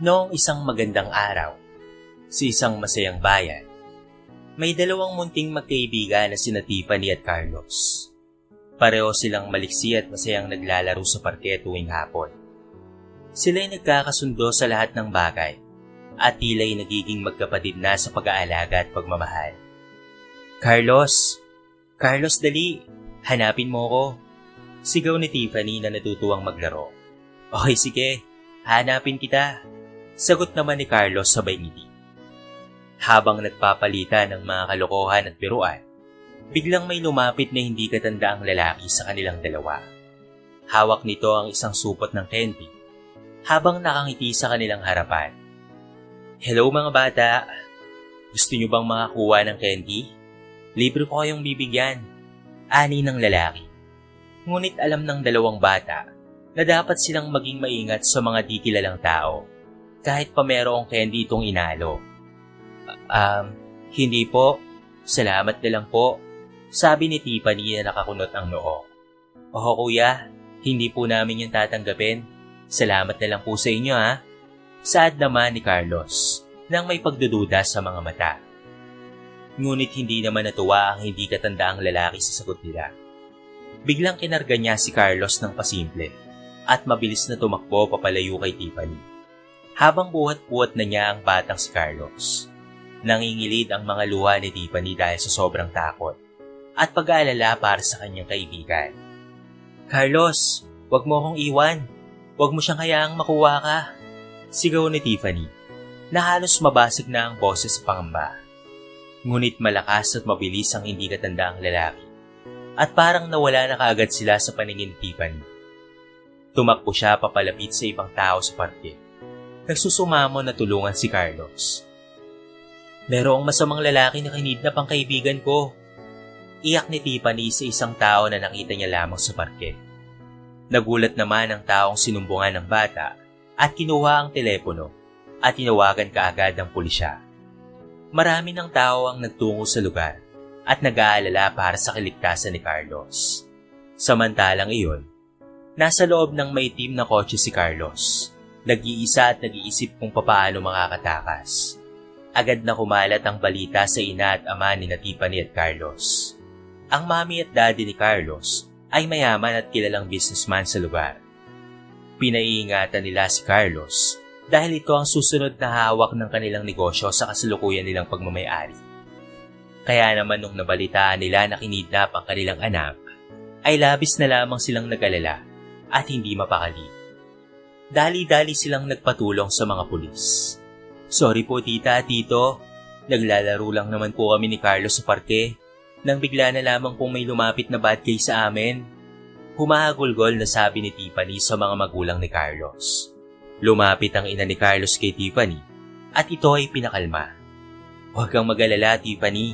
Noong isang magandang araw, sa isang masayang bayan, may dalawang munting magkaibigan na sina Tiffany at Carlos. Pareho silang maliksi at masayang naglalaro sa parke tuwing hapon. Sila'y nagkakasundo sa lahat ng bagay at tila'y nagiging magkapatid na sa pag-aalaga at pagmamahal. Carlos! Carlos, dali! Hanapin mo ko! Sigaw ni Tiffany na natutuwang maglaro. Okay, sige. Hanapin kita. Sagot naman ni Carlos sabay ngiti. Habang nagpapalitan ng mga kalokohan at biruan, biglang may lumapit na hindi katandaang lalaki sa kanilang dalawa. Hawak nito ang isang supot ng candy habang nakangiti sa kanilang harapan. Hello mga bata! Gusto niyo bang makakuha ng candy? Libre ko kayong bibigyan. Ani ng lalaki. Ngunit alam ng dalawang bata na dapat silang maging maingat sa mga di kilalang tao kahit pa merong candy itong inalo. Hindi po. Salamat na lang po. Sabi ni Tiffany na nakakunot ang noo. Oho kuya, hindi po namin yung tatanggapin. Salamat na lang po sa inyo ha. Saad naman ni Carlos nang may pagdududa sa mga mata. Ngunit hindi naman natuwa ang hindi katandaang lalaki sa sagot nila. Biglang kinarga niya si Carlos ng pasimple at mabilis na tumakbo papalayo kay Tiffany. Habang buhat-buhat na niya ang batang si Carlos. Nangingilid ang mga luha ni Tiffany dahil sa sobrang takot at pag-aalala para sa kanyang kaibigan. Carlos, wag mo akong iwan. Wag mo siyang hayaang makuha ka. Sigaw ni Tiffany na halos mabasag na ang boses sa pangamba. Ngunit malakas at mabilis ang hindi katandaang lalaki at parang nawala na kaagad sila sa paningin ni Tiffany. Tumakbo siya papalapit sa ibang tao sa parke. Nagsusumamo na tulungan si Carlos. Merong masamang lalaki na kinidnap ang kaibigan ko. Iyak ni Tiffany sa isang tao na nakita niya lamang sa parke. Nagulat naman ang taong sinumbungan ng bata at kinuha ang telepono at tinawagan kaagad ang pulisya. Marami ng tao ang nagtungo sa lugar at nag-aalala para sa kaligtasan ni Carlos. Samantalang iyon, nasa loob ng maitim na kotse si Carlos. Nag-iisa at nag-iisip kung papaano makakatakas. Agad na kumalat ang balita sa ina at ama ni Tiffany at Carlos. Ang mami at daddy ni Carlos ay mayaman at kilalang businessman sa lugar. Pinaiingatan nila si Carlos dahil ito ang susunod na hawak ng kanilang negosyo sa kasalukuyan nilang pagmamayari. Kaya naman nung nabalitaan nila na kinidnap ang kanilang anak, ay labis na lamang silang nag-alala at hindi mapakali. Dali-dali silang nagpatulong sa mga pulis. Sorry po tita at tito, naglalaro lang naman po kami ni Carlos sa parke nang bigla na lamang pong may lumapit na bad case sa amin. Humahagulgol na sabi ni Tiffany sa mga magulang ni Carlos. Lumapit ang ina ni Carlos kay Tiffany at ito ay pinakalma. Huwag kang mag-alala Tiffany,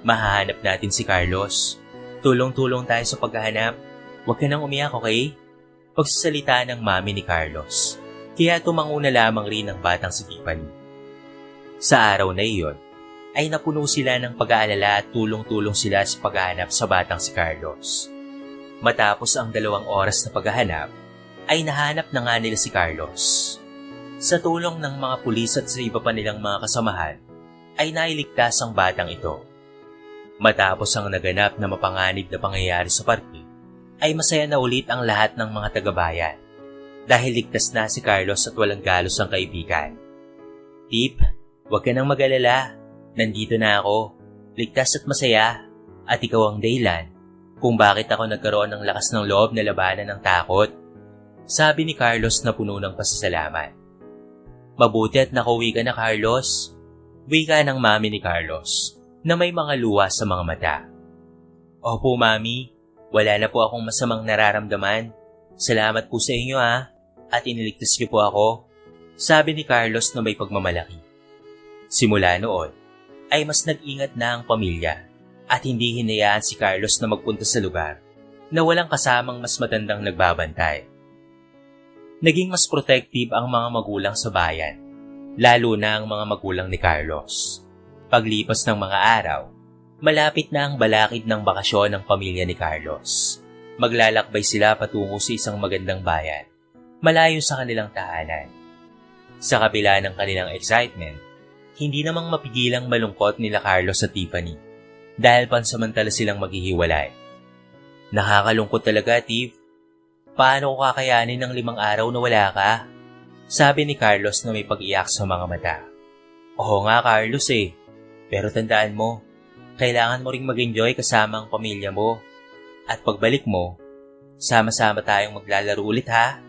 mahahanap natin si Carlos. Tulong-tulong tayo sa paghahanap. Huwag ka nang umiyak, okay? Pagsasalita ng mami ni Carlos, kaya tumango na lamang rin ang batang si Tiffany. Sa araw na iyon, ay napuno sila ng pag-aalala at tulong-tulong sila sa paghahanap sa batang si Carlos. Matapos ang 2 oras na paghahanap, ay nahanap na nga nila si Carlos. Sa tulong ng mga pulis at sa iba pa nilang mga kasamahan, ay nailigtas ang batang ito. Matapos ang naganap na mapanganib na pangyayari sa parke, ay masaya na ulit ang lahat ng mga taga-bayan dahil ligtas na si Carlos at walang galos ang kaibigan. Tip, huwag ka nang mag-alala. Nandito na ako, ligtas at masaya, at ikaw ang dahilan kung bakit ako nagkaroon ng lakas ng loob na labanan ng takot. Sabi ni Carlos na puno ng pasasalamat. Mabuti at nakauwi ka na Carlos. Wika ng mami ni Carlos na may mga luha sa mga mata. Opo mami. Wala na po akong masamang nararamdaman. Salamat po sa inyo at iniligtas niyo po ako. Sabi ni Carlos na may pagmamalaki. Simula noon, ay mas nag-ingat na ang pamilya at hindi hinayaan si Carlos na magpunta sa lugar na walang kasamang mas matandang nagbabantay. Naging mas protective ang mga magulang sa bayan, lalo na ang mga magulang ni Carlos. Paglipas ng mga araw, malapit na ang balakid ng bakasyon ng pamilya ni Carlos. Maglalakbay sila patungo sa isang magandang bayan, malayo sa kanilang tahanan. Sa kabila ng kanilang excitement, hindi namang mapigilang malungkot nila Carlos at Tiffany dahil pansamantala silang maghihiwalay. Nakakalungkot talaga, Tiff. Paano ko kakayanin ng 5 araw na wala ka? Sabi ni Carlos na may pag-iyak sa mga mata. Oo nga, Carlos eh. Pero tandaan mo, kailangan mo ring mag-enjoy kasama ang pamilya mo. At pagbalik mo, sama-sama tayong maglalaro ulit ha?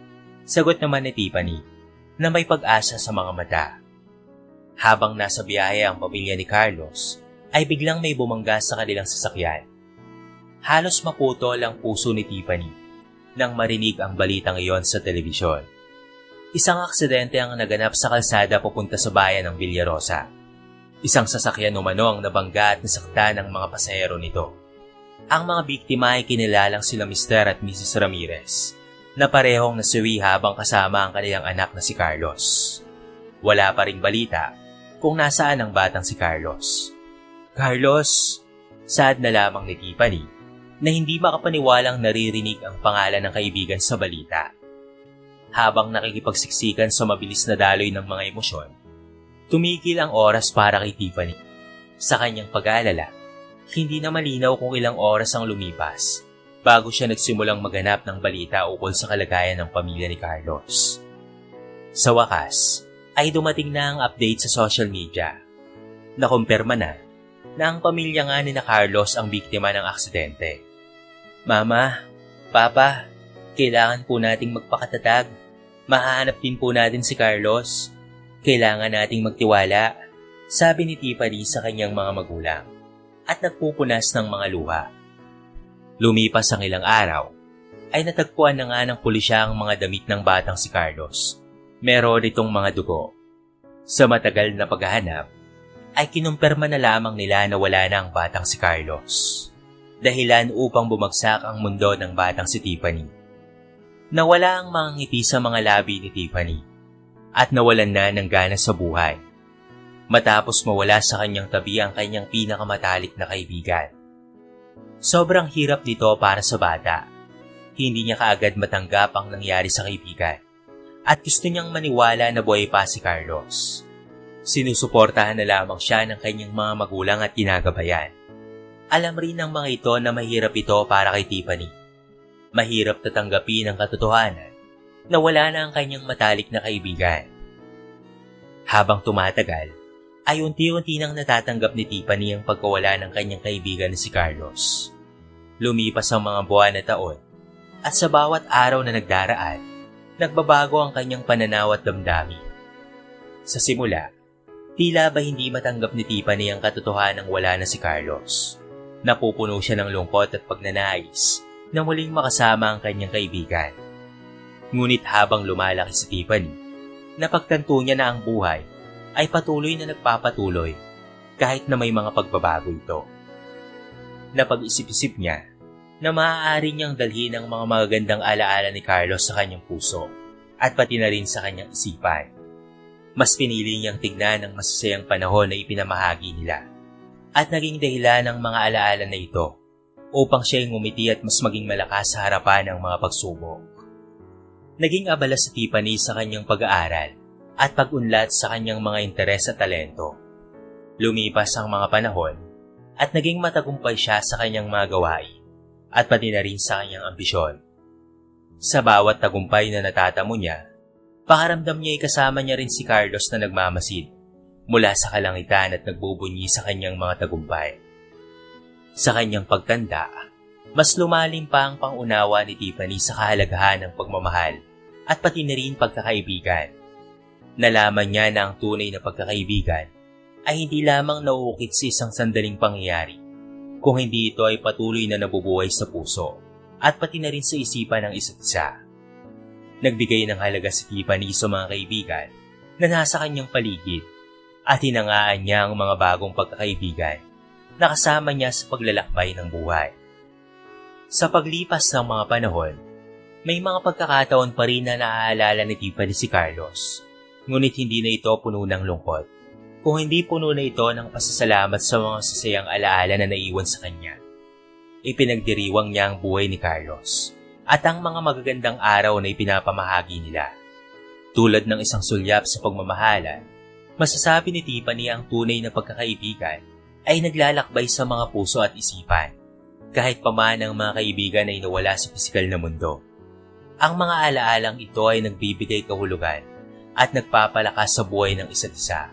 Sagot naman ni Tiffany na may pag-asa sa mga mata. Habang nasa biyahe ang pamilya ni Carlos, ay biglang may bumangga sa kanilang sasakyan. Halos maputol ang puso ni Tiffany nang marinig ang balitang iyon sa telebisyon. Isang aksidente ang naganap sa kalsada papunta sa bayan ng Villarosa. Isang sasakyan umano ang nabangga at nasaktan ng mga pasahero nito. Ang mga biktima ay kinilalang sila Mr. at Mrs. Ramirez na parehong nasuwi habang kasama ang kanilang anak na si Carlos. Wala pa ring balita kung nasaan ang batang si Carlos. Carlos! Sad na lamang ni Tiffany na hindi makapaniwalang naririnig ang pangalan ng kaibigan sa balita. Habang nakikipagsiksikan sa mabilis na daloy ng mga emosyon, tumigil ang oras para kay Tiffany. Sa kanyang pag-aalala, hindi na malinaw kung ilang oras ang lumipas bago siya nagsimulang maghanap ng balita ukol sa kalagayan ng pamilya ni Carlos. Sa wakas, ay dumating na ang update sa social media. Nakumpirma na ang pamilya nga ni na Carlos ang biktima ng aksidente. Mama, Papa, kailangan po nating magpakatatag. Mahahanap din po natin si Carlos. Kailangan nating magtiwala, sabi ni Tiffany sa kanyang mga magulang at nagpupunas ng mga luha. Lumipas ang ilang araw, ay natagpuan na nga ng pulisya ang mga damit ng batang si Carlos. Meron itong mga dugo. Sa matagal na paghahanap, ay kinumpirma na lamang nila na wala na ang batang si Carlos. Dahilan upang bumagsak ang mundo ng batang si Tiffany. Nawala ang mga ngiti sa mga labi ni Tiffany at nawalan na ng gana sa buhay. Matapos mawala sa kanyang tabi ang kanyang pinakamatalik na kaibigan. Sobrang hirap nito para sa bata. Hindi niya kaagad matanggap ang nangyari sa kaibigan at gusto niyang maniwala na buhay pa si Carlos. Sinusuportahan na lamang siya ng kanyang mga magulang at ginagabayan. Alam rin ng mga ito na mahirap ito para kay Tiffany. Mahirap na tanggapin ang katotohanan na wala na ang kanyang matalik na kaibigan. Habang tumatagal, ay unti-unti nang natatanggap ni Tiffany ang pagkawala ng kanyang kaibigan na si Carlos. Lumipas ang mga buwan at taon, at sa bawat araw na nagdaraan, nagbabago ang kanyang pananaw at damdamin. Sa simula, tila ba hindi matanggap ni Tiffany ang katotohanan ng wala na si Carlos. Napupuno siya ng lungkot at pagnanais na muling makasama ang kanyang kaibigan. Ngunit habang lumalaki si Tiffany, napagtanto niya na ang buhay ay patuloy na nagpapatuloy kahit na may mga pagbabago ito. Napag-isip-isip niya na maaari niyang dalhin ang mga magagandang alaala ni Carlos sa kanyang puso at pati na rin sa kanyang isipan. Mas pinili niyang tignan ang masasayang panahon na ipinamahagi nila at naging dahilan ng mga alaala na ito upang siya'y ngumiti at mas maging malakas sa harapan ng mga pagsubok. Naging abala si Tiffany sa kanyang pag-aaral at pag-unlad sa kanyang mga interes at talento. Lumipas ang mga panahon at naging matagumpay siya sa kanyang mga gawain at pati na rin sa kanyang ambisyon. Sa bawat tagumpay na natatamo niya, pakaramdam niya ay kasama niya rin si Carlos na nagmamasid mula sa kalangitan at nagbubunyi sa kanyang mga tagumpay. Sa kanyang pagtanda, mas lumalim pa ang pangunawa ni Tiffany sa kahalagahan ng pagmamahal at pati na rin pagkakaibigan. Nalaman niya na ang tunay na pagkakaibigan ay hindi lamang nauukit sa isang sandaling pangyayari, kung hindi ito ay patuloy na nabubuhay sa puso at pati na rin sa isipan ng isa't isa. Nagbigay ng halaga si Tiffany sa mga kaibigan na nasa kanyang paligid at hinangaan niya ang mga bagong pagkakaibigan na kasama niya sa paglalakbay ng buhay. Sa paglipas ng mga panahon, may mga pagkakataon pa rin na naaalala ni Tiffany si Carlos, ngunit hindi na ito puno ng lungkot, kung hindi puno na ito ng pasasalamat sa mga sasayang alaala na naiwan sa kanya. Ipinagdiriwang niya ang buhay ni Carlos at ang mga magagandang araw na ipinapamahagi nila. Tulad ng isang sulyap sa pagmamahalan, masasabi ni Tiffany ang tunay na pagkakaibigan ay naglalakbay sa mga puso at isipan, kahit pa man ang mga kaibigan ay nawala sa pisikal na mundo. Ang mga alaalang ito ay nagbibigay kahulugan at nagpapalakas sa buhay ng isa't isa.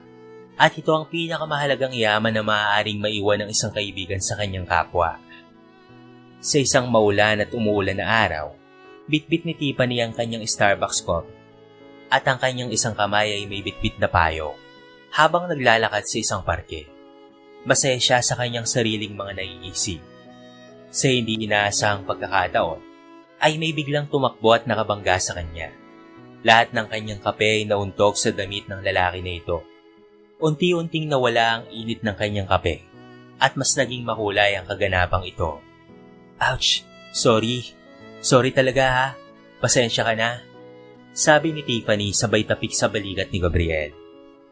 At ito ang pinakamahalagang yaman na maaaring maiwan ng isang kaibigan sa kanyang kapwa. Sa isang maulan at umuulan na araw, bitbit ni Tiffany ang kanyang Starbucks coffee at ang kanyang isang kamay ay may bitbit na payo habang naglalakad sa isang parke. Masaya siya sa kanyang sariling mga naiisip. Sa hindi inaasahang pagkakataon, ay may biglang tumakbo at nakabangga sa kanya. Lahat ng kanyang kape ay nauntog sa damit ng lalaki na ito. Unti-unting nawala ang init ng kanyang kape at mas naging makulay ang kaganapang ito. Ouch! Sorry. Sorry talaga ha. Pasensya ka na. Sabi ni Tiffany sabay tapik sa balikat ni Gabriel.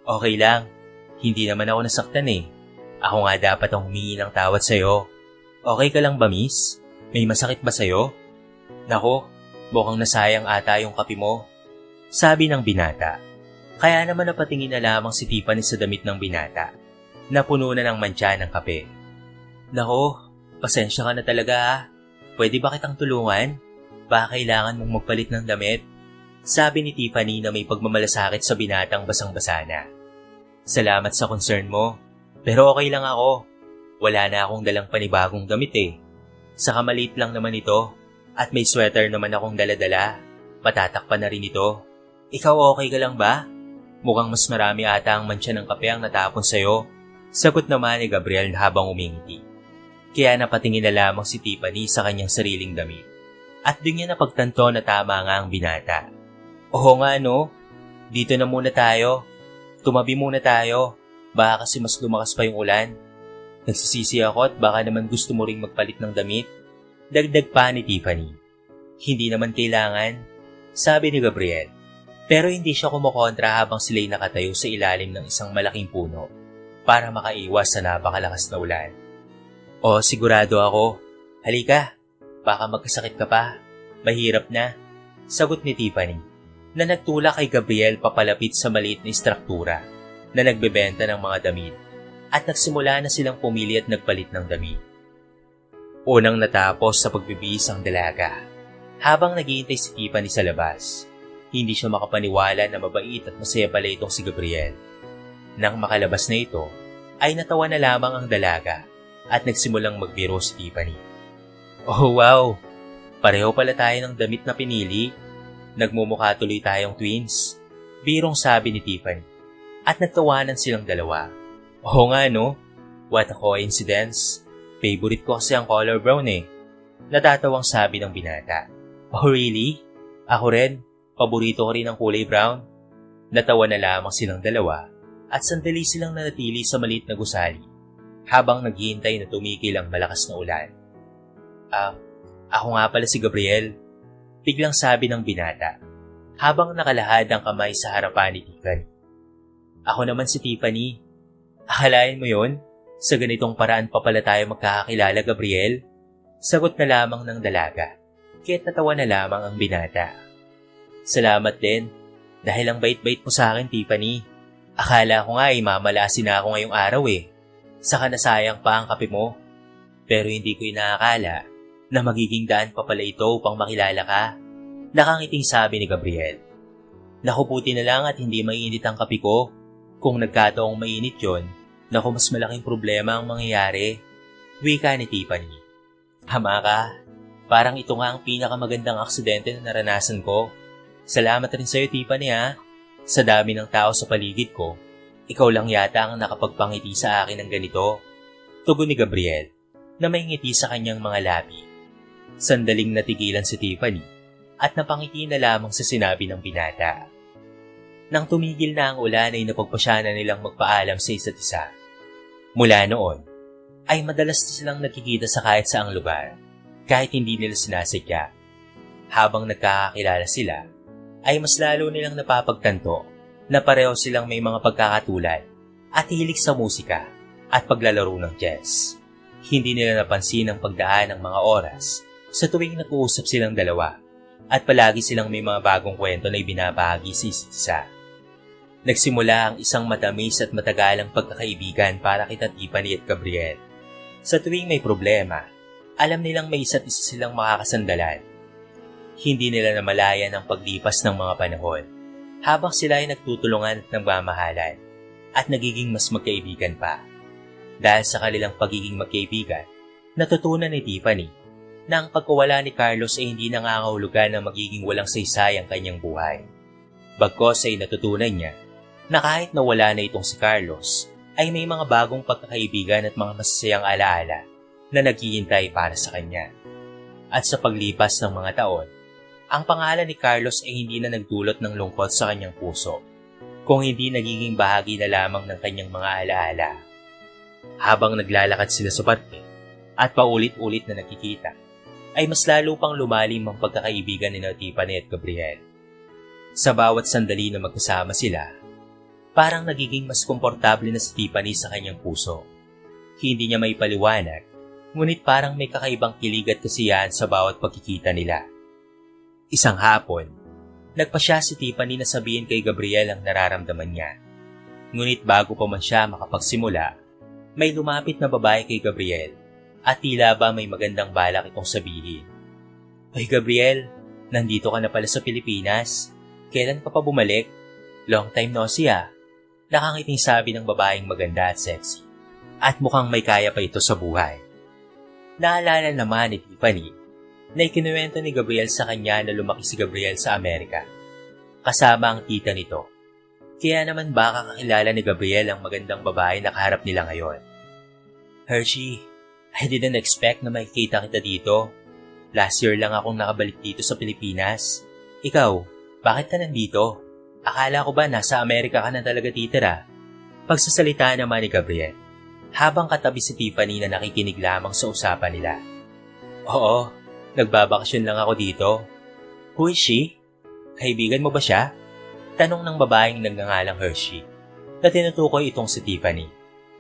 Okay lang. Hindi naman ako nasaktan eh. Ako nga dapat ang humingi ng tawad sa'yo. Okay ka lang ba, miss? May masakit ba sa'yo? Nako, mukhang nasayang ata yung kape mo. Sabi ng binata. Kaya naman napatingin na lamang si Tiffany sa damit ng binata. Napuno na ng mantsa ng kape. Nako, pasensya ka na talaga ha. Pwede ba kitang tulungan? Baka kailangan mong magpalit ng damit? Sabi ni Tiffany na may pagmamalasakit sa binatang basang-basa na. Salamat sa concern mo, pero okay lang ako. Wala na akong dalang panibagong damit eh. Saka maliit lang naman ito at may sweater naman akong dala-dala. Patatakpan na rin ito. Ikaw okay ka lang ba? Mukhang mas marami ata ang mantsa ng kape ang natapon sa'yo. Sagot naman ni Gabriel habang umingiti. Kaya napatingin na lamang si Tiffany sa kanyang sariling damit. At doon niya napagtanto na tama nga ang binata. Oo nga no, dito na muna tayo. Tumabi muna tayo. Baka kasi mas lumakas pa yung ulan. Nagsisisi ako at baka naman gusto mo ring magpalit ng damit. Dagdag pa ni Tiffany. Hindi naman kailangan, sabi ni Gabriel. Pero hindi siya kumukontra habang sila'y nakatayo sa ilalim ng isang malaking puno para makaiwas sa napakalakas na ulan. O sigurado ako. Halika, baka magkasakit ka pa. Mahirap na, sagot ni Tiffany na nagtulak kay Gabriel papalapit sa maliit na istruktura na nagbebenta ng mga damit at nagsimula na silang pumili at nagpalit ng damit. Unang natapos sa pagbibihis ang dalaga. Habang naghihintay si Tiffany sa labas, hindi siya makapaniwala na mabait at masaya pala itong si Gabriel. Nang makalabas na ito, ay natawa na lamang ang dalaga at nagsimulang magbiro si Tiffany. Oh wow! Pareho pala tayo ng damit na pinili. Nagmumukha tuloy tayong twins. Birong sabi ni Tiffany. At nagtawanan silang dalawa. Oo nga no? What a coincidence. Favorite ko kasi ang color brown eh. Natatawang sabi ng binata. Oh really? Ako rin. Paborito ko rin ang kulay brown. Natawa na lamang silang dalawa at sandali silang nanatili sa maliit na gusali habang naghihintay na tumigil ang malakas na ulan. Ako nga pala si Gabriel. Biglang sabi ng binata habang nakalahad ang kamay sa harapan ni Tiffany. Ako naman si Tiffany. Akalain mo yon? Sa ganitong paraan pa pala tayo magkakakilala, Gabriel? Sagot na lamang ng dalaga. Kaya't natawa na lamang ang binata. Salamat din. Dahil ang bait-bait mo sa akin, Tiffany. Akala ko nga ay mamalasin na ako ngayong araw eh. Saka nasayang pa ang kape mo. Pero hindi ko inaakala na magiging daan pa pala ito upang makilala ka. Nakangiting sabi ni Gabriel. Naku, na lang at hindi mainit ang kape ko. Kung nagkataong mainit yon, naku mas malaking problema ang mangyayari. Wika ni Tiffany. Tama ka. Parang ito nga ang pinakamagandang aksidente na naranasan ko. Salamat rin sa'yo, Tiffany ha. Sa dami ng tao sa paligid ko, ikaw lang yata ang nakapagpangiti sa akin ng ganito. Tugon ni Gabriel na may ngiti sa kanyang mga labi. Sandaling natigilan si Tiffany at napangiti na lamang sa sinabi ng binata. Nang tumigil na ang ulan ay napagpasya na nilang magpaalam sa isa't isa. Mula noon, ay madalas na silang nakikita sa kahit saang lugar, kahit hindi nila sinasadya. Habang nagkakakilala sila, ay mas lalo nilang napapagtanto na pareho silang may mga pagkakatulad at hilig sa musika at paglalaro ng chess. Hindi nila napansin ang pagdaan ng mga oras sa tuwing nag-uusap silang dalawa at palagi silang may mga bagong kwento na ibinabahagi sa isa't isa. Nagsimula ang isang matamis at matagalang pagkakaibigan para kita Tiffany at Gabriel. Sa tuwing may problema, alam nilang may isa't isa silang makakasandalan. Hindi nila namalayan ang paglipas ng mga panahon habang sila ay nagtutulungan at nagmamahalan at nagiging mas magkaibigan pa. Dahil sa kanilang pagiging magkaibigan, natutunan ni Tiffany na ang pagkawala ni Carlos ay hindi nangangahulugan na magiging walang saysay ang kanyang buhay. Bagkos ay natutunan niya na kahit nawala na itong si Carlos, ay may mga bagong pagkakaibigan at mga masasayang alaala na naghihintay para sa kanya. At sa paglipas ng mga taon, ang pangalan ni Carlos ay hindi na nagdulot ng lungkot sa kanyang puso, kung hindi nagiging bahagi na lamang ng kanyang mga alaala. Habang naglalakad sila sa patpe at paulit-ulit na nakikita, ay mas lalo pang lumalim ang pagkakaibigan ni Tiffany at Gabriel. Sa bawat sandali na magkasama sila, parang nagiging mas komportable na si Tiffany sa kanyang puso. Hindi niya may paliwanag, ngunit parang may kakaibang kilig at kasiyahan sa bawat pagkikita nila. Isang hapon, nagpasya si Tiffany na sabihin kay Gabriel ang nararamdaman niya. Ngunit bago pa man siya makapagsimula, may lumapit na babae kay Gabriel at tila ba may magandang balak itong sabihin. "Hoy Gabriel, nandito ka na pala sa Pilipinas. Kailan ka pa bumalik? Long time no see ah." Nakangiting sabi ng babaeng maganda at sexy. At mukhang may kaya pa ito sa buhay. Naalala naman ni Tiffany na ikinuwento ni Gabriel sa kanya na lumaki si Gabriel sa Amerika, kasama ang tita nito. Kaya naman baka kakilala ni Gabriel ang magandang babae na kaharap nila ngayon. "Hershey, I didn't expect na makikita kita dito. Last year lang akong nakabalik dito sa Pilipinas. Ikaw, bakit ka nandito? Akala ko ba nasa Amerika ka na talaga titira?" Pagsasalita naman ni Gabriel, habang katabi si Tiffany na nakikinig lamang sa usapan nila. "Oo, nagbabakasyon lang ako dito." "Who is she? Kaibigan mo ba siya?" Tanong ng babaeng nagngangalang Hershey na tinutukoy itong si Tiffany.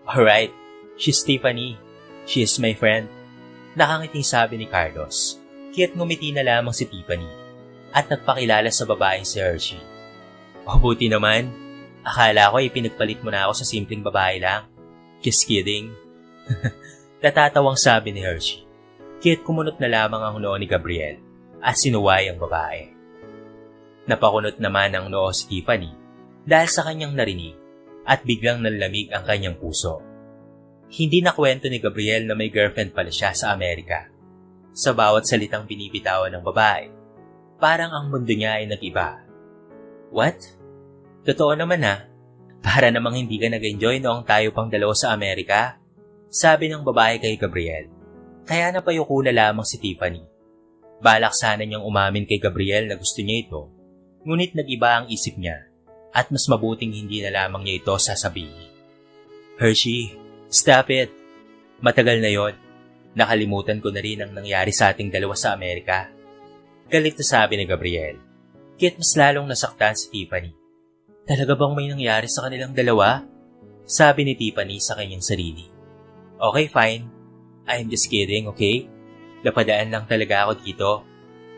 "Alright, she's Tiffany. She is my friend." Nakangiting sabi ni Carlos, kaya't ngumiti na lamang si Tiffany at nagpakilala sa babaeng si Hershey. "O buti naman, akala ko ay pinagpalit mo na ako sa simpleng babae lang. Just kidding." Natatawang sabi ni Hershey, kaya't kumunot na lamang ang noo ni Gabriel at sinuway ang babae. Napakunot naman ang noo si Tiffany dahil sa kanyang narinig at biglang nanlamig ang kanyang puso. Hindi na kwento ni Gabriel na may girlfriend pala siya sa Amerika. Sa bawat salitang binibitawan ng babae, parang ang mundo niya ay nag-iba. "What? Totoo naman ha? Para namang hindi ka nag-enjoy noong tayo pang dalawa sa Amerika?" Sabi ng babae kay Gabriel. Kaya napayuko na lamang si Tiffany. Balak sana niyang umamin kay Gabriel na gusto niya ito, ngunit nag-iba ang isip niya at mas mabuting hindi na lamang niya ito sasabihin. "Hershey, stop it. Matagal na yon. Nakalimutan ko na rin ang nangyari sa ating dalawa sa Amerika." Galit na sabi ni Gabriel. Kaya't mas lalong nasaktan si Tiffany. "Talaga bang may nangyari sa kanilang dalawa?" Sabi ni Tiffany sa kanyang sarili. "Okay, fine. I'm just kidding, okay? Napadaan lang talaga ako dito.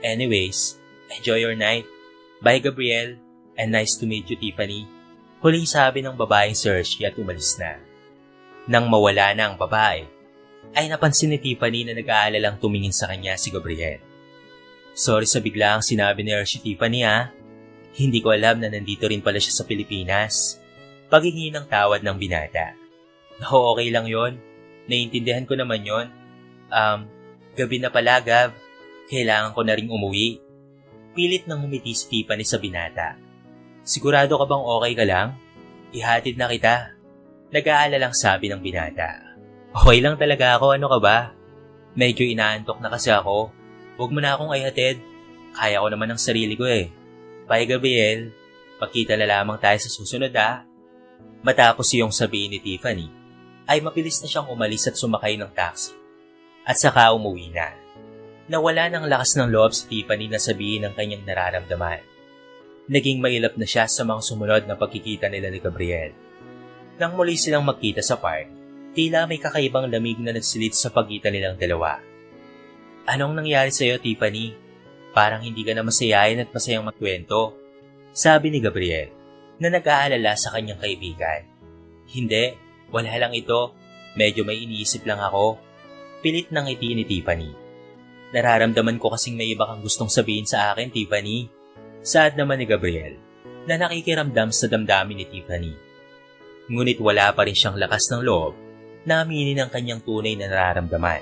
Anyways, enjoy your night. Bye, Gabriel. And nice to meet you, Tiffany." Huling sabi ng babaeng si Hershey at umalis na. Nang mawala na ang babae, ay napansin ni Tiffany na nag-aalalang tumingin sa kanya si Gabriel. "Sorry sa biglaang sinabi ni Hershey, Tiffany ha. Hindi ko alam na nandito rin pala siya sa Pilipinas." Paghingi ng tawad ng binata. "Naku, okay lang yon. Naiintindihan ko naman yon. Gabi na pala, Gab. Kailangan ko na ring umuwi." Pilit nang umiti si Tiffany sa binata. "Sigurado ka bang okay ka lang? Ihatid na kita." Nag-aalalang sabi ng binata. "Okay lang talaga ako, ano ka ba? Medyo inaantok na kasi ako. Huwag mo na akong ihatid. Kaya ko naman ang sarili ko eh. Bye, Gabriel. Magkita na lamang tayo sa susunod ha." Matapos iyong sabihin ni Tiffany, ay mabilis na siyang umalis at sumakay ng taxi. At saka umuwi na. Nawala ng lakas ng loob si Tiffany na sabihin ang kanyang nararamdaman. Naging mailap na siya sa mga sumunod na pagkikita nila ni Gabriel. Nang muli silang magkita sa park, tila may kakaibang lamig na nagsilit sa pagitan nilang dalawa. "Anong nangyari sa'yo, Tiffany? Parang hindi ka na masayahin at masayang magkwento, sabi ni Gabriel na nag-aalala sa kanyang kaibigan. Hindi, wala lang ito. Medyo may iniisip lang ako. Pilit ng ngiti ni Tiffany. Nararamdaman ko kasing may iba kang gustong sabihin sa akin, Tiffany. Saad naman ni Gabriel na nakikiramdam sa damdamin ni Tiffany. Ngunit wala pa rin siyang lakas ng loob na aminin ang kanyang tunay na nararamdaman.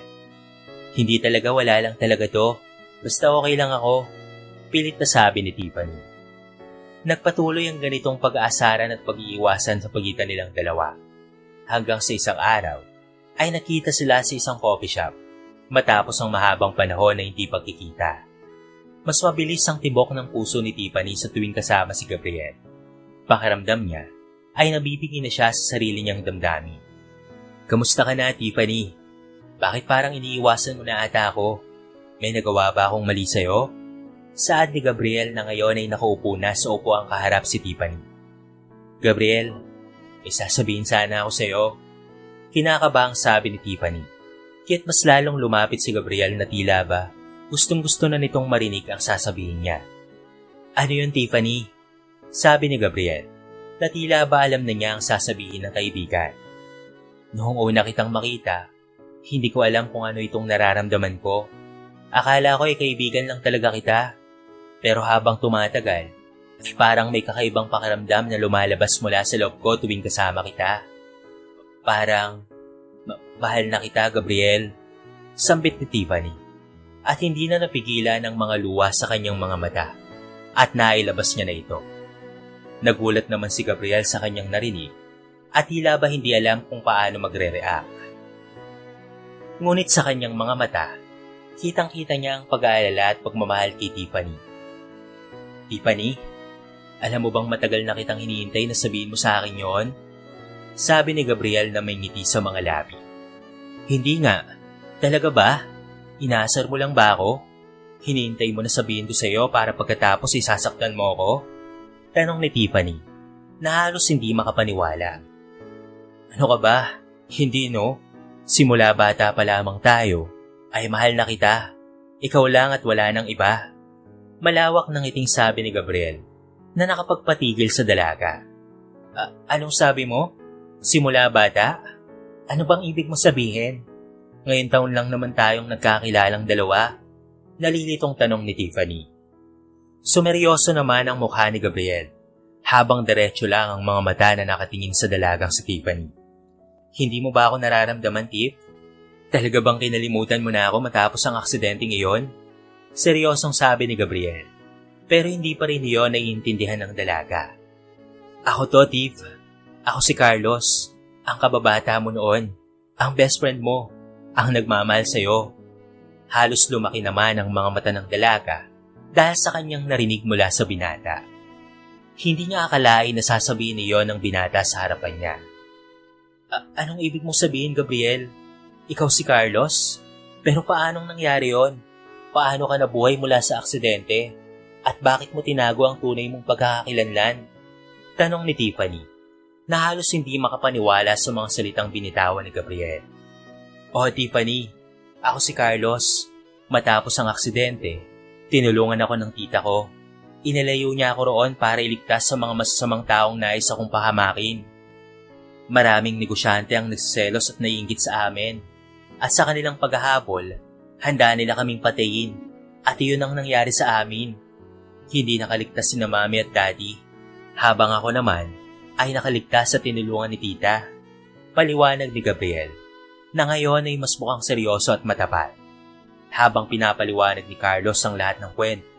Hindi talaga, wala lang talaga to. Basta okay lang ako, pilit na sabi ni Tiffany. Nagpatuloy ang ganitong pag-aasaran at pag-iiwasan sa pagitan nilang dalawa. Hanggang sa isang araw, ay nakita sila sa isang coffee shop matapos ang mahabang panahon na hindi pagkikita. Mas mabilis ang tibok ng puso ni Tiffany sa tuwing kasama si Gabriel. Pakiramdam niya ay nabibigyan na siya sa sarili niyang damdamin. Kamusta ka na, Tiffany? Bakit parang iniiwasan mo na ata ako? May nagawa ba akong mali sa'yo? Saad ni Gabriel na ngayon ay nakaupo na sa upuang kaharap si Tiffany. Gabriel, may sasabihin sana ako sa'yo. Kinakabahang sabi ni Tiffany. Kaya't mas lalong lumapit si Gabriel na tila ba gustong-gusto na nitong marinig ang sasabihin niya. Ano yun, Tiffany? Sabi ni Gabriel na tila ba alam na niya ang sasabihin ng kaibigan. Noong una kitang makita, hindi ko alam kung ano itong nararamdaman ko. Akala ko ay kaibigan lang talaga kita. Pero habang tumatagal, parang may kakaibang pakiramdam na lumalabas mula sa loob ko tuwing kasama kita. Parang, mahal na kita, Gabriel. Sambit ni Tiffany. At hindi na napigilan ang mga luha sa kanyang mga mata. At nailabas niya na ito. Nagulat naman si Gabriel sa kanyang narinig. At tila ba hindi alam kung paano magre-react. Ngunit sa kanyang mga mata, kitang-kita niya ang pag-aalala at pagmamahal kay Tiffany. Tiffany, alam mo bang matagal na kitang hinihintay na sabihin mo sa akin yon? Sabi ni Gabriel na may ngiti sa mga labi. Hindi nga. Talaga ba? Inaasar mo lang ba ako? Hinihintay mo na sabihin ko sa iyo para pagkatapos isasaktan mo ako? Tanong ni Tiffany, na halos hindi makapaniwala. Ano ka ba? Hindi no? Simula bata pa lamang tayo, ay mahal na kita. Ikaw lang at wala nang iba. Malawak ng ngiting sabi ni Gabriel na nakapagpatigil sa dalaga. Anong sabi mo? Simula bata? Ano bang ibig mo sabihin? Ngayon taon lang naman tayong nagkakilalang dalawa. Nalilitong tanong ni Tiffany. Sumeryoso naman ang mukha ni Gabriel habang diretso lang ang mga mata na nakatingin sa dalagang si Tiffany. Hindi mo ba ako nararamdaman, Tiff? Talaga bang kinalimutan mo na ako matapos ang aksidente ngayon? Seryosong sabi ni Gabriel. Pero hindi pa rin iyon naiintindihan ng dalaga. Ako to, Tiff. Ako si Carlos. Ang kababata mo noon. Ang best friend mo. Ang nagmamahal sa'yo. Halos lumaki naman ang mga mata ng dalaga dahil sa kanyang narinig mula sa binata. Hindi niya akalain na sasabihin niyon ng binata sa harapan niya. Anong ibig mong sabihin, Gabriel? Ikaw si Carlos? Pero paanong nangyari yon? Paano ka nabuhay mula sa aksidente? At bakit mo tinago ang tunay mong pagkakakilanlan? Tanong ni Tiffany, na halos hindi makapaniwala sa mga salitang binitawan ni Gabriel. Tiffany, ako si Carlos. Matapos ang aksidente, tinulungan ako ng tita ko. Inalayo niya ako roon para iligtas sa mga masasamang taong nais akong pahamakin. Maraming negosyante ang nagsiselos at naiinggit sa amin. At sa kanilang paghahabol, handa nila kaming patayin. At iyon ang nangyari sa amin. Hindi nakaligtas sina Mami at Daddy. Habang ako naman ay nakaligtas sa tinulungan ni Tita. Paliwanag ni Gabriel na ngayon ay mas mukhang seryoso at matapat. Habang pinapaliwanag ni Carlos ang lahat ng kwento,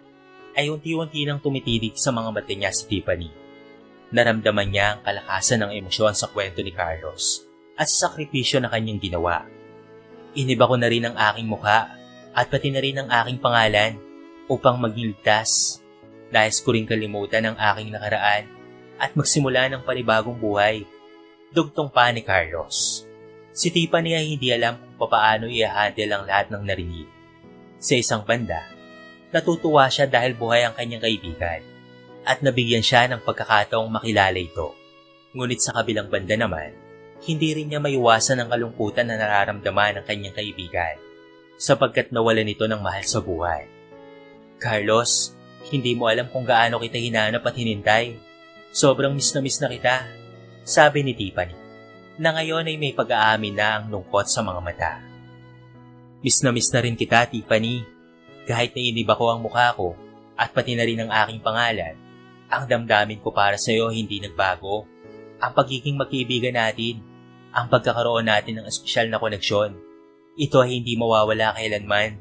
ay unti-unti nang tumititig sa mga mata niya si Tiffany. Naramdaman niya ang kalakasan ng emosyon sa kwento ni Carlos at sa sakripisyo na kanyang ginawa. Iniba ko na rin ang aking mukha at pati na rin ang aking pangalan upang maging ligtas. Nais ko rin kalimutan ang aking nakaraan at magsimula ng panibagong buhay. Dugtong pa ni Carlos. Si Tiffany ay hindi alam kung paano i-handle ang lahat ng narinig. Sa isang banda, natutuwa siya dahil buhay ang kanyang kaibigan at nabigyan siya ng pagkakataong makilala ito. Ngunit sa kabilang banda naman, hindi rin niya maiwasan ang kalungkutan na nararamdaman ng kanyang kaibigan sapagkat nawalan ito ng mahal sa buhay. Carlos, hindi mo alam kung gaano kita hinanap at hinintay. Sobrang miss na kita, sabi ni Tiffany, na ngayon ay may pag-aamin na ang lungkot sa mga mata. Miss na rin kita, Tiffany. Kahit nainib ako ang mukha ko at pati na rin ang aking pangalan, ang damdamin ko para sa iyo hindi nagbago. Ang pagiging magkaibigan natin, ang pagkakaroon natin ng espesyal na koneksyon, ito ay hindi mawawala kailanman.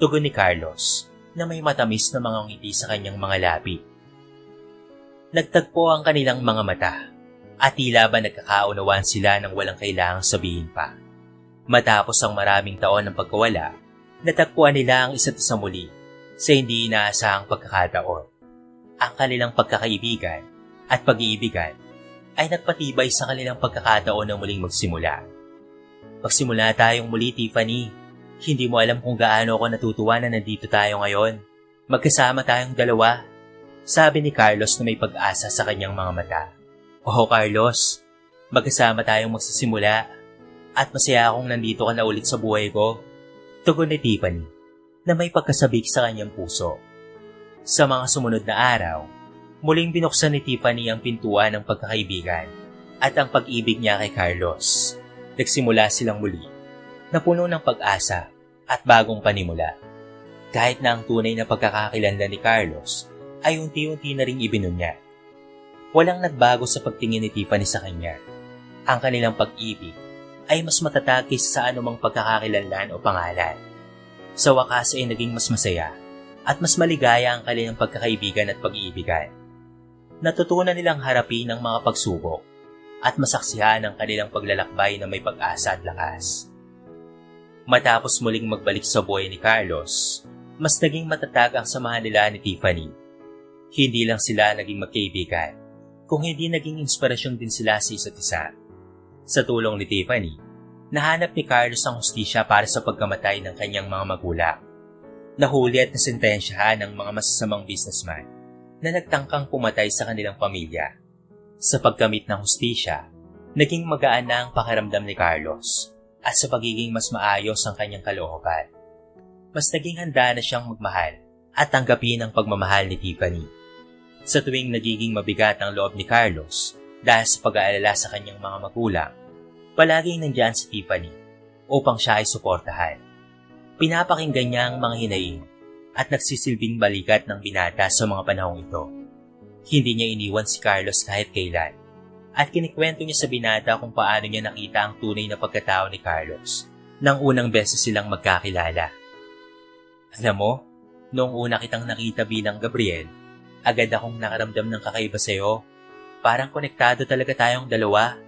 Tugon ni Carlos na may matamis na mga ngiti sa kanyang mga labi. Nagtagpo ang kanilang mga mata at tila ba nagkakaunawaan sila ng walang kailangang sabihin pa. Matapos ang maraming taon ng pagkawala, natagpuan nila ang isa't isa muli sa hindi inaasahang pagkakataon. Ang kanilang pagkakaibigan at pag-iibigan ay nagpatibay sa kanilang pagkakataon na muling magsimula. Magsimula tayong muli, Tiffany. Hindi mo alam kung gaano ako natutuwa na nandito tayo ngayon. Magkasama tayong dalawa, sabi ni Carlos na may pag-asa sa kanyang mga mata. Oo, Carlos, magkasama tayong magsisimula at masaya akong nandito ka na ulit sa buhay ko. Tugon ni Tiffany na may pagkasabik sa kanyang puso. Sa mga sumunod na araw, muling binuksan ni Tiffany ang pintuan ng pagkakaibigan at ang pag-ibig niya kay Carlos. Nagsimula silang muli na puno ng pag-asa at bagong panimula. Kahit na ang tunay na pagkakakilanlan ni Carlos ay unti-unti na ring ibinunyag. Walang nagbago sa pagtingin ni Tiffany sa kanya. Ang kanilang pag-ibig ay mas matatag kaysa sa anumang pagkakakilanlan o pangalan. Sa wakas ay naging mas masaya at mas maligaya ang kanilang pagkakaibigan at pag-iibigan. Natutunan nilang harapin ang mga pagsubok at masaksihan ang kanilang paglalakbay na may pag-asa at lakas. Matapos muling magbalik sa buhay ni Carlos, mas naging matatag ang samahan nila ni Tiffany. Hindi lang sila naging magkaibigan, kung hindi naging inspirasyon din sila sa isa't isa. Sa tulong ni Tiffany, nahanap ni Carlos ang hustisya para sa pagkamatay ng kanyang mga magulang. Nahuli at nasentensyahan ng mga masasamang businessman na nagtangkang pumatay sa kanilang pamilya. Sa pagkamit ng hustisya, naging magaan na ang pakiramdam ni Carlos at sa pagiging mas maayos ang kanyang kalooban. Mas naging handa na siyang magmahal at tanggapin ang pagmamahal ni Tiffany. Sa tuwing nagiging mabigat ang loob ni Carlos dahil sa pag-aalala sa kanyang mga magulang, palaging nandiyan si Tiffany upang siya ay suportahan. Pinapakinggan niya ang mga hinaing at nagsisilbing balikat ng binata sa mga panahong ito. Hindi niya iniwan si Carlos kahit kailan at kinikwento niya sa binata kung paano niya nakita ang tunay na pagkatao ni Carlos nang unang beses silang magkakilala. Alam mo, noong una kitang nakita bilang Gabriel, agad akong nakaramdam ng kakaiba sa'yo. Parang konektado talaga tayong dalawa,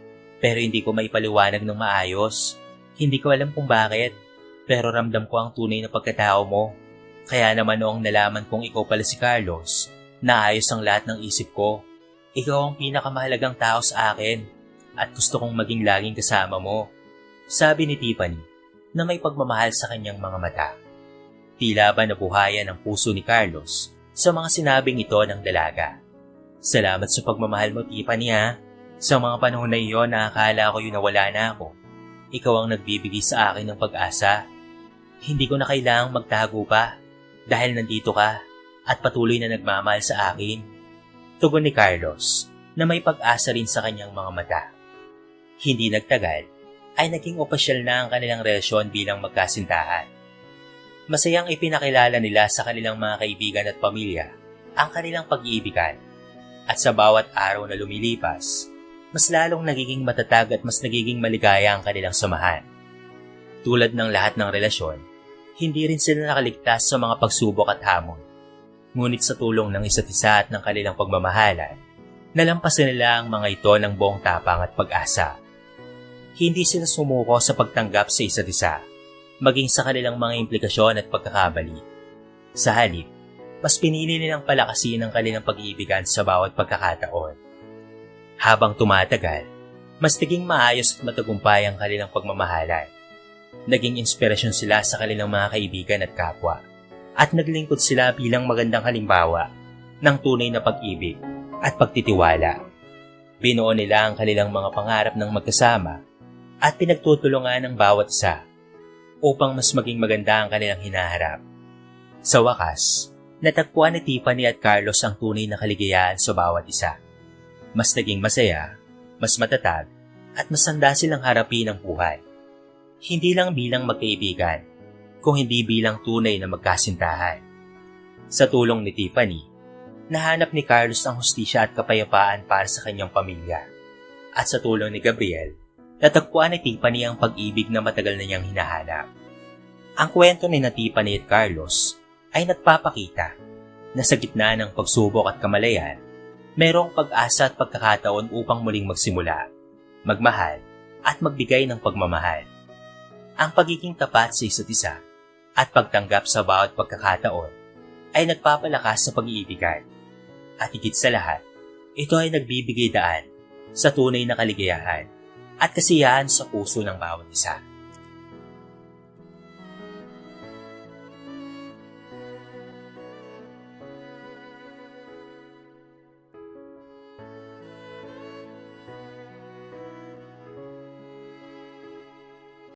pero hindi ko maipaliwanag ng maayos. Hindi ko alam kung bakit, pero ramdam ko ang tunay na pagkatao mo. Kaya naman noong nalaman kong ikaw pala si Carlos, naayos ang lahat ng isip ko. Ikaw ang pinakamahalagang tao sa akin at gusto kong maging laging kasama mo, sabi ni Tiffany na may pagmamahal sa kanyang mga mata. Tila ba nabuhayan ang puso ni Carlos sa mga sinabing ito ng dalaga. Salamat sa pagmamahal mo, Tiffany, ha. Sa mga panahon na iyon na akala ko yun na wala na ako, ikaw ang nagbibigay sa akin ng pag-asa. Hindi ko na kailangang magtago pa dahil nandito ka at patuloy na nagmamahal sa akin. Tugon ni Carlos na may pag-asa rin sa kanyang mga mata. Hindi nagtagal ay naging opisyal na ang kanilang relasyon bilang magkasintahan. Masayang ipinakilala nila sa kanilang mga kaibigan at pamilya ang kanilang pag-iibigan at sa bawat araw na lumilipas, mas lalong nagiging matatag at mas nagiging maligaya ang kanilang samahan. Tulad ng lahat ng relasyon, hindi rin sila nakaligtas sa mga pagsubok at hamon. Ngunit sa tulong ng isa't isa at ng kanilang pagmamahalan, nalampasan nila ang mga ito ng buong tapang at pag-asa. Hindi sila sumuko sa pagtanggap sa isa't isa, maging sa kanilang mga implikasyon at pagkakamali. Sa halip, mas pinili nilang palakasin ang kanilang pag-iibigan sa bawat pagkakataon. Habang tumatagal, mas naging maayos at matagumpay ang kanilang pagmamahalan. Naging inspirasyon sila sa kanilang mga kaibigan at kapwa, at naglingkod sila bilang magandang halimbawa ng tunay na pag-ibig at pagtitiwala. Binuo nila ang kanilang mga pangarap ng magkasama at pinagtutulungan ng bawat isa upang mas maging maganda ang kanilang hinaharap. Sa wakas, Natagpuan ni Tiffany at Carlos ang tunay na kaligayahan sa bawat isa. Mas naging masaya, mas matatag, at mas handa silang harapin ang buhay. Hindi lang bilang magkaibigan, kung hindi bilang tunay na magkasintahan. Sa tulong ni Tiffany, nahanap ni Carlos ang hustisya at kapayapaan para sa kanyang pamilya. At sa tulong ni Gabriel, natagpuan ni Tiffany ang pag-ibig na matagal na niyang hinahanap. Ang kwento ni Tiffany at Carlos ay nagpapakita na sa gitna ng pagsubok at kamalayan, mayroong pag-asa at pagkakataon upang muling magsimula, magmahal at magbigay ng pagmamahal. Ang pagiging tapat sa isa't isa at pagtanggap sa bawat pagkakataon ay nagpapalakas sa pag-iibigan. At higit sa lahat, ito ay nagbibigay daan sa tunay na kaligayahan at kasiyahan sa puso ng bawat isa.